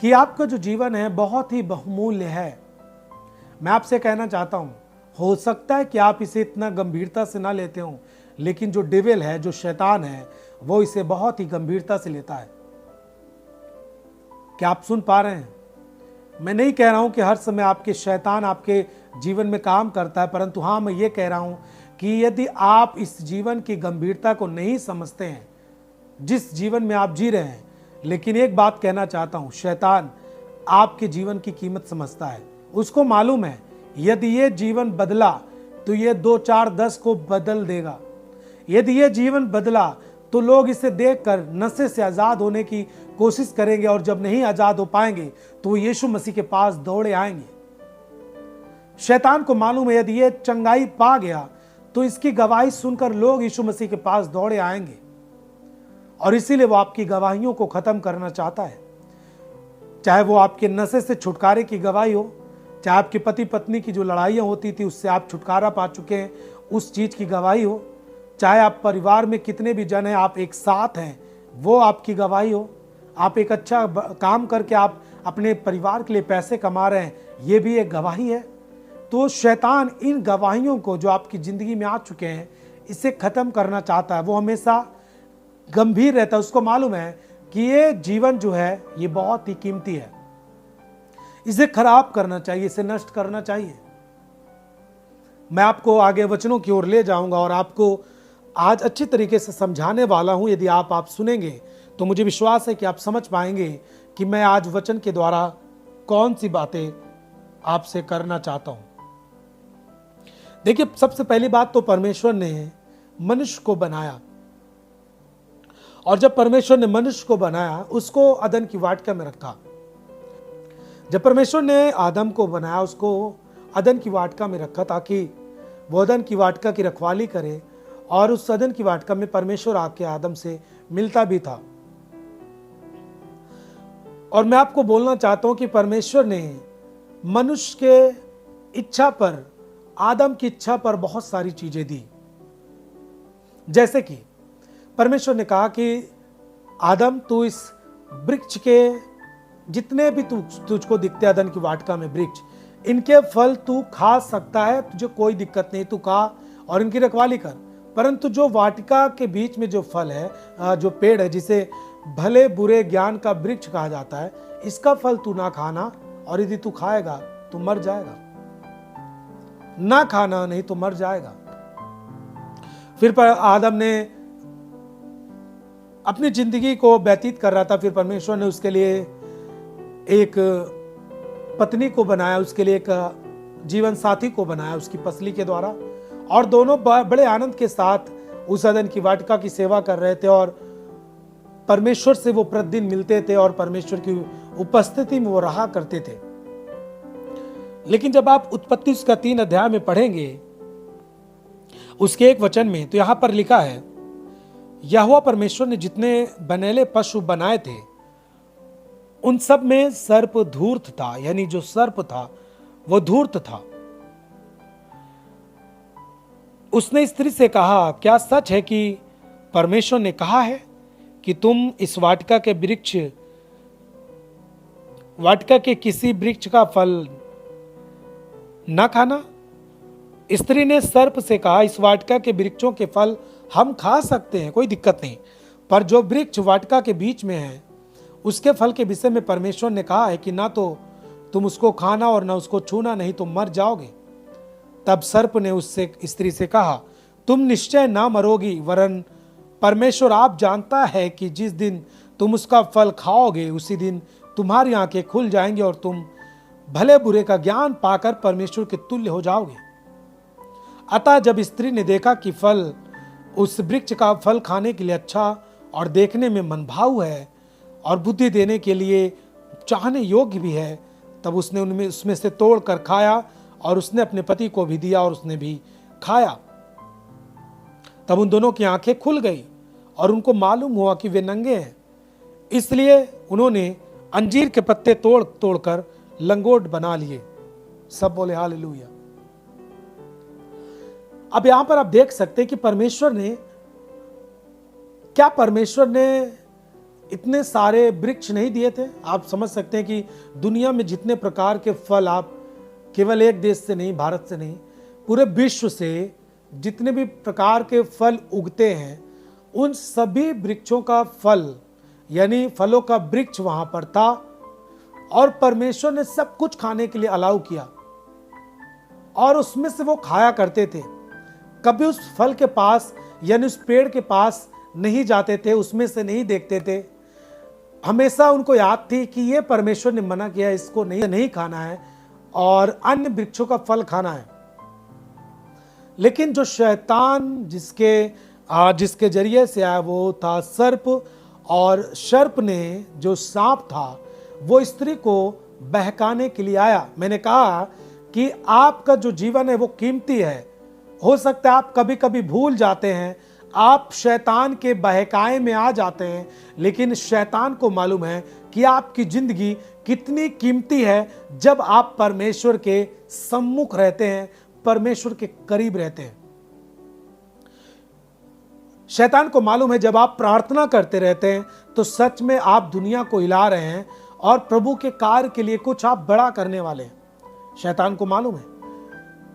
कि आपका जो जीवन है बहुत ही बहुमूल्य है। मैं आपसे कहना चाहता हूं, हो सकता है कि आप इसे इतना गंभीरता से ना लेते हो, लेकिन जो डेविल है, जो शैतान है, वो इसे बहुत ही गंभीरता से लेता है। क्या आप सुन पा रहे हैं? मैं नहीं कह रहा हूं कि हर समय आपके शैतान आपके जीवन में काम करता है, परंतु हाँ, मैं ये कह रहा हूं कि यदि आप इस जीवन की गंभीरता को नहीं समझते हैं, जिस जीवन में आप जी रहे हैं, लेकिन एक बात कहना चाहता हूं, शैतान आपके जीवन की कीमत समझता है। उसको मालूम है यदि ये जीवन बदला तो ये 2, 4, 10 को बदल देगा। यदि ये जीवन बदला तो लोग इसे देखकर नशे से आजाद होने की कोशिश करेंगे, और जब नहीं आजाद हो पाएंगे तो वो यीशु मसीह के पास दौड़े आएंगे। शैतान को मालूम है यदि ये चंगाई पा गया तो इसकी गवाही सुनकर लोग यीशु मसीह के पास दौड़े आएंगे, और इसीलिए वो आपकी गवाहियों को खत्म करना चाहता है। चाहे वो आपके नशे से छुटकारे की गवाही हो, चाहे आपके पति पत्नी की जो लड़ाइयाँ होती थी उससे आप छुटकारा पा चुके हैं, उस चीज़ की गवाही हो, चाहे आप परिवार में कितने भी जन हैं, आप एक साथ हैं, वो आपकी गवाही हो, आप एक अच्छा काम करके आप अपने परिवार के लिए पैसे कमा रहे हैं, ये भी एक गवाही है। तो शैतान इन गवाहियों को जो आपकी ज़िंदगी में आ चुके हैं, इसे ख़त्म करना चाहता है। वो हमेशा गंभीर रहता है, उसको मालूम है कि ये जीवन जो है ये बहुत ही कीमती है, इसे खराब करना चाहिए, इसे नष्ट करना चाहिए। मैं आपको आगे वचनों की ओर ले जाऊंगा और आपको आज अच्छी तरीके से समझाने वाला हूं। यदि आप सुनेंगे तो मुझे विश्वास है कि आप समझ पाएंगे कि मैं आज वचन के द्वारा कौन सी बातें आपसे करना चाहता हूं। देखिए, सबसे पहली बात तो परमेश्वर ने मनुष्य को बनाया, और जब परमेश्वर ने मनुष्य को बनाया उसको अदन की वाटिका में रखा। जब परमेश्वर ने आदम को बनाया उसको अदन की वाटिका में रखा ताकि वो अदन की वाटिका की रखवाली करे, और उस अदन की वाटिका में परमेश्वर आके आदम से मिलता भी था। और मैं आपको बोलना चाहता हूं कि परमेश्वर ने मनुष्य के इच्छा पर, आदम की इच्छा पर बहुत सारी चीजें दी। जैसे कि परमेश्वर ने कहा कि आदम, तू इस वृक्ष के जितने भी तुझको दिखते अदन की वाटिका में वृक्ष, इनके फल तू खा सकता है, तुझे कोई दिक्कत नहीं, तू खा और इनकी रखवाली कर। परंतु जो वाटिका के बीच में जो फल है, जो पेड़ है, जिसे भले बुरे ज्ञान का वृक्ष कहा जाता है, इसका फल तू ना खाना, और यदि तू खाएगा तो मर जाएगा। ना खाना, नहीं तो मर जाएगा। फिर आदम ने अपनी जिंदगी को व्यतीत कर रहा था, फिर परमेश्वर ने उसके लिए एक पत्नी को बनाया, उसके लिए एक जीवन साथी को बनाया उसकी पसली के द्वारा, और दोनों बड़े आनंद के साथ उस अदन की वाटिका की सेवा कर रहे थे, और परमेश्वर से वो प्रतिदिन मिलते थे और परमेश्वर की उपस्थिति में वो रहा करते थे। लेकिन जब आप उत्पत्ति उसका 3 अध्याय में पढ़ेंगे, उसके 1 वचन में, तो यहां पर लिखा है, यहोवा परमेश्वर ने जितने बनेले पशु बनाए थे उन सब में सर्प धूर्त था, यानी जो सर्प था वो धूर्त था। उसने स्त्री से कहा, क्या सच है कि परमेश्वर ने कहा है कि तुम इस वाटिका के किसी वृक्ष का फल न खाना? स्त्री ने सर्प से कहा, इस वाटिका के वृक्षों के फल हम खा सकते हैं, कोई दिक्कत नहीं, पर जो वृक्ष वाटिका के बीच में है उसके फल के विषय में परमेश्वर ने कहा है कि ना तो तुम उसको खाना और ना उसको छूना, नहीं तो मर जाओगे। तब सर्प ने उससे स्त्री से कहा, तुम निश्चय ना मरोगी, वरन परमेश्वर आप जानता है कि जिस दिन तुम उसका फल खाओगे उसी दिन तुम्हारी आंखें खुल जाएंगी और तुम भले बुरे का ज्ञान पाकर परमेश्वर के तुल्य हो जाओगे। अतः जब स्त्री ने देखा कि फल, उस वृक्ष का फल खाने के लिए अच्छा और देखने में मनभाऊ है और बुद्धि देने के लिए चाहने योग्य भी है, तब उसने उसमें से तोड़ कर खाया, और उसने अपने पति को भी दिया और उसने भी खाया। तब उन दोनों की आंखें खुल गई और उनको मालूम हुआ कि वे नंगे हैं, इसलिए उन्होंने अंजीर के पत्ते तोड़ तोड़कर लंगोट बना लिए। सब बोले हालेलुया। अब यहां पर आप देख सकते हैं कि परमेश्वर ने इतने सारे वृक्ष नहीं दिए थे। आप समझ सकते हैं कि दुनिया में जितने प्रकार के फल, आप केवल एक देश से नहीं, भारत से नहीं, पूरे विश्व से जितने भी प्रकार के फल उगते हैं, उन सभी वृक्षों का फल यानी फलों का वृक्ष वहां पर था और परमेश्वर ने सब कुछ खाने के लिए अलाउ किया और उसमें से वो खाया करते थे। कभी उस फल के पास यानी उस पेड़ के पास नहीं जाते थे, उसमें से नहीं देखते थे। हमेशा उनको याद थी कि ये परमेश्वर ने मना किया, इसको नहीं खाना है और अन्य वृक्षों का फल खाना है। लेकिन जो शैतान जिसके जरिए से आया वो था सर्प, और सर्प ने जो सांप था वो स्त्री को बहकाने के लिए आया। मैंने कहा कि आपका जो जीवन है वो कीमती है। हो सकता है आप कभी कभी भूल जाते हैं, आप शैतान के बहकाए में आ जाते हैं, लेकिन शैतान को मालूम है कि आपकी जिंदगी कितनी कीमती है जब आप परमेश्वर के सम्मुख रहते हैं, परमेश्वर के करीब रहते हैं। शैतान को मालूम है जब आप प्रार्थना करते रहते हैं तो सच में आप दुनिया को हिला रहे हैं और प्रभु के कार्य के लिए कुछ आप बड़ा करने वाले हैं। शैतान को मालूम है,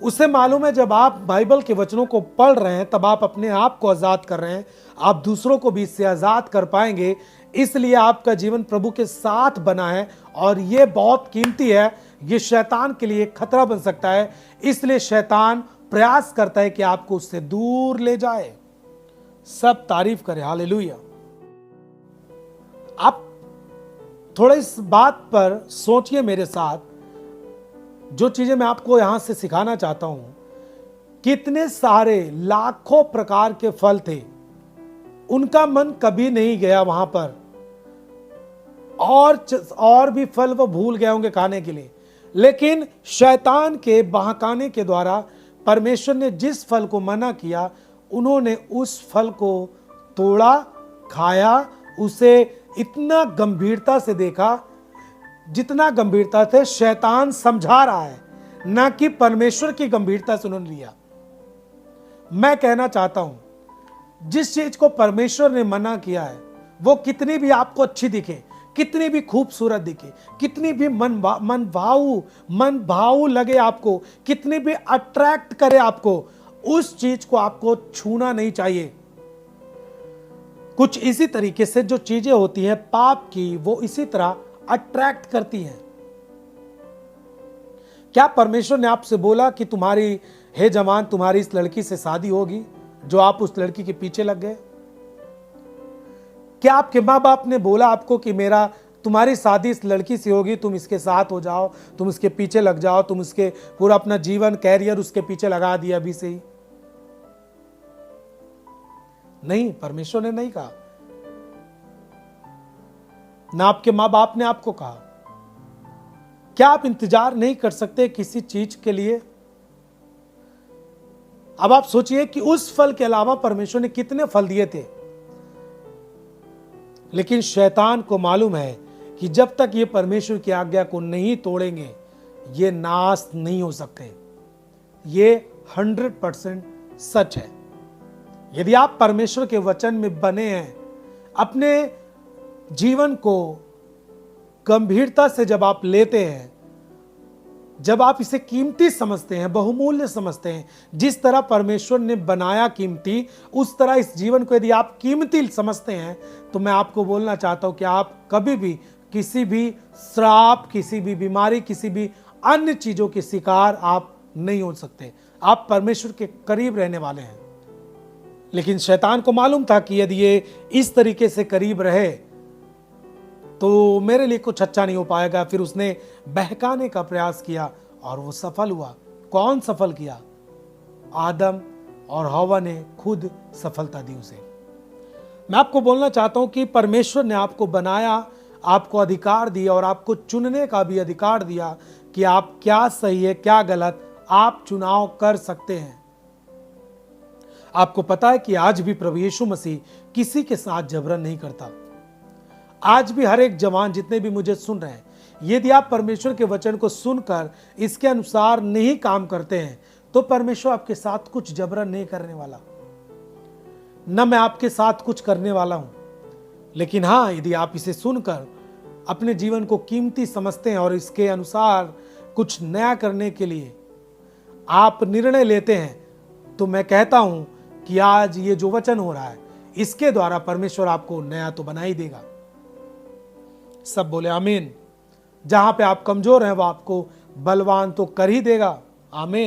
उसे मालूम है जब आप बाइबल के वचनों को पढ़ रहे हैं तब आप अपने आप को आजाद कर रहे हैं, आप दूसरों को भी इससे आजाद कर पाएंगे। इसलिए आपका जीवन प्रभु के साथ बना है और यह बहुत कीमती है। यह शैतान के लिए खतरा बन सकता है, इसलिए शैतान प्रयास करता है कि आपको उससे दूर ले जाए। सब तारीफ करें, हालेलुया। आप थोड़ा इस बात पर सोचिए मेरे साथ, जो चीजें मैं आपको यहां से सिखाना चाहता हूं। कितने सारे लाखों प्रकार के फल थे, उनका मन कभी नहीं गया वहां पर, और भी फल वो भूल गए होंगे खाने के लिए, लेकिन शैतान के बहकाने के द्वारा परमेश्वर ने जिस फल को मना किया, उन्होंने उस फल को तोड़ा, खाया, उसे इतना गंभीरता से देखा जितना गंभीरता से शैतान समझा रहा है, ना कि परमेश्वर की गंभीरता से उन्होंने लिया। मैं कहना चाहता हूं, जिस चीज को परमेश्वर ने मना किया है वो कितनी भी आपको अच्छी दिखे, कितनी भी खूबसूरत दिखे, कितनी भी मन भाऊ लगे आपको, कितनी भी अट्रैक्ट करे आपको, उस चीज को आपको छूना नहीं चाहिए। कुछ इसी तरीके से जो चीजें होती हैं पाप की, वो इसी तरह अट्रैक्ट करती हैं। क्या परमेश्वर ने आपसे बोला कि हे जवान, तुम्हारी इस लड़की से शादी होगी, जो आप उस लड़की के पीछे लग गए? क्या आपके माँ बाप ने बोला आपको कि तुम्हारी शादी इस लड़की से होगी, तुम इसके साथ हो जाओ, तुम इसके पीछे लग जाओ, तुम उसके पूरा अपना जीवन, कैरियर उसके पीछे लगा दिया अभी से ही? नहीं, परमेश्वर ने नहीं कहा, ना आपके माँ बाप ने आपको कहा। क्या आप इंतजार नहीं कर सकते किसी चीज के लिए? अब आप सोचिए कि उस फल के अलावा परमेश्वर ने कितने फल दिए थे, लेकिन शैतान को मालूम है कि जब तक ये परमेश्वर की आज्ञा को नहीं तोड़ेंगे, ये नाश नहीं हो सकते। ये 100% सच है। यदि आप परमेश्वर के वचन में बने हैं, अपने जीवन को गंभीरता से जब आप लेते हैं, जब आप इसे कीमती समझते हैं, बहुमूल्य समझते हैं, जिस तरह परमेश्वर ने बनाया कीमती, उस तरह इस जीवन को यदि आप कीमती समझते हैं, तो मैं आपको बोलना चाहता हूं कि आप कभी भी किसी भी श्राप, किसी भी बीमारी, किसी भी अन्य चीजों के शिकार आप नहीं हो सकते। आप परमेश्वर के करीब रहने वाले हैं। लेकिन शैतान को मालूम था कि यदि ये इस तरीके से करीब रहे तो मेरे लिए कुछ अच्छा नहीं हो पाएगा। फिर उसने बहकाने का प्रयास किया और वो सफल हुआ। कौन सफल किया? आदम और हवा ने खुद सफलता दी उसे। मैं आपको बोलना चाहता हूं कि परमेश्वर ने आपको बनाया, आपको अधिकार दिया और आपको चुनने का भी अधिकार दिया कि आप क्या सही है, क्या गलत, आप चुनाव कर सकते हैं। आपको पता है कि आज भी प्रभु यीशु मसीह किसी के साथ जबरन नहीं करता। आज भी हर एक जवान, जितने भी मुझे सुन रहे हैं, यदि आप परमेश्वर के वचन को सुनकर इसके अनुसार नहीं काम करते हैं, तो परमेश्वर आपके साथ कुछ जबरन नहीं करने वाला, न मैं आपके साथ कुछ करने वाला हूं। लेकिन हाँ, यदि आप इसे सुनकर अपने जीवन को कीमती समझते हैं और इसके अनुसार कुछ नया करने के लिए आप निर्णय लेते हैं, तो मैं कहता हूं कि आज ये जो वचन हो रहा है, इसके द्वारा परमेश्वर आपको नया तो बना ही देगा। सब बोले आमीन। जहां पे आप कमजोर हैं, वो आपको बलवान तो कर ही देगा। आमीन।